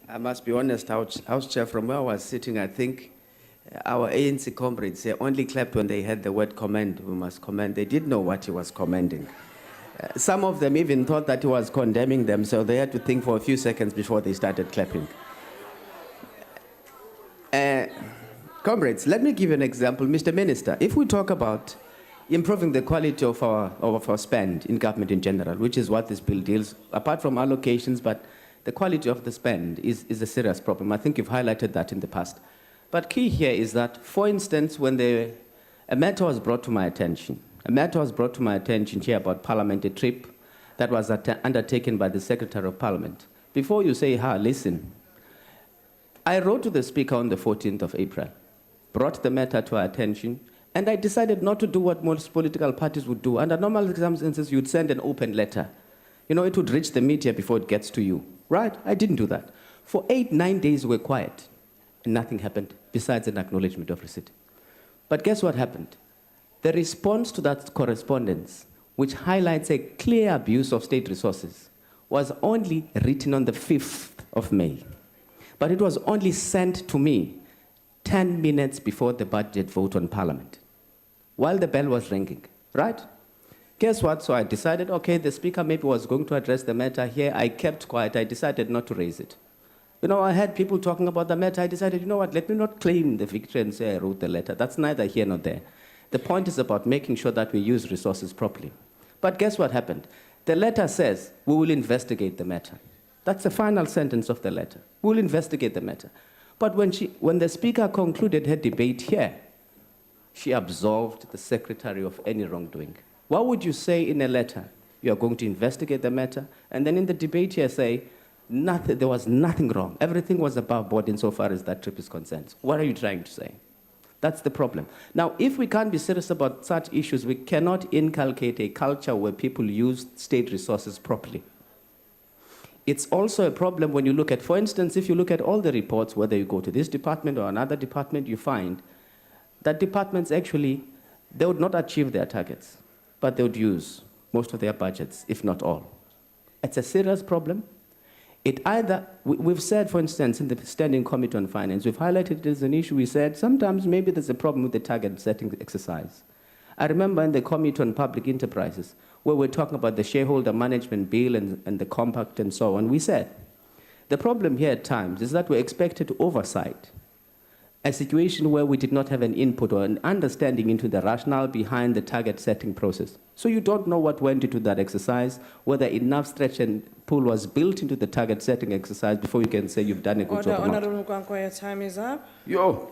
I must be honest, House Chair, from where I was sitting, I think our ANC comrades only clapped when they heard the word commend. We must commend. They didn't know what he was commending. Some of them even thought that he was condemning them, so they had to think for a few seconds before they started clapping. Comrades, let me give you an example. Mr. Minister, if we talk about improving the quality of our spend in government in general, which is what this bill deals, apart from allocations, but the quality of the spend is a serious problem. I think you've highlighted that in the past. But key here is that, for instance, when a matter was brought to my attention here about Parliament, a trip that was undertaken by the Secretary of Parliament. Before you say, listen, I wrote to the Speaker on the 14th of April, brought the matter to our attention, and I decided not to do what most political parties would do. Under normal circumstances, you'd send an open letter. You know, it would reach the media before it gets to you. Right? I didn't do that. For 8-9 days, we were quiet, and nothing happened besides an acknowledgement of receipt. But guess what happened? The response to that correspondence, which highlights a clear abuse of state resources, was only written on the 5th of May. But it was only sent to me 10 minutes before the budget vote on Parliament, while the bell was ringing, right? Guess what? So I decided, okay, the Speaker maybe was going to address the matter here. I kept quiet. I decided not to raise it. You know, I had people talking about the matter. I decided, you know what, let me not claim the victory and say I wrote the letter. That's neither here nor there. The point is about making sure that we use resources properly. But guess what happened? The letter says, we will investigate the matter. That's the final sentence of the letter. We will investigate the matter. But when the Speaker concluded her debate here, she absolved the Secretary of any wrongdoing. What would you say in a letter? You are going to investigate the matter, and then in the debate here say, there was nothing wrong. Everything was above board insofar as that trip is concerned. What are you trying to say? That's the problem. Now, if we can't be serious about such issues, we cannot inculcate a culture where people use state resources properly. It's also a problem when you look at, for instance, if you look at all the reports, whether you go to this department or another department, you find that departments actually, they would not achieve their targets, but they would use most of their budgets, if not all. It's a serious problem. We've said, for instance, in the Standing Committee on Finance, we've highlighted it as an issue. We said sometimes maybe there's a problem with the target setting exercise. I remember in the Committee on Public Enterprises, where we're talking about the shareholder management bill and the compact and so on, we said the problem here at times is that we're expected to oversight a situation where we did not have an input or an understanding into the rationale behind the target setting process. So you don't know what went into that exercise, whether enough stretch and pull was built into the target setting exercise before you can say you've done a good job or not. Honorable Mkwankwa, your time is up. Yo,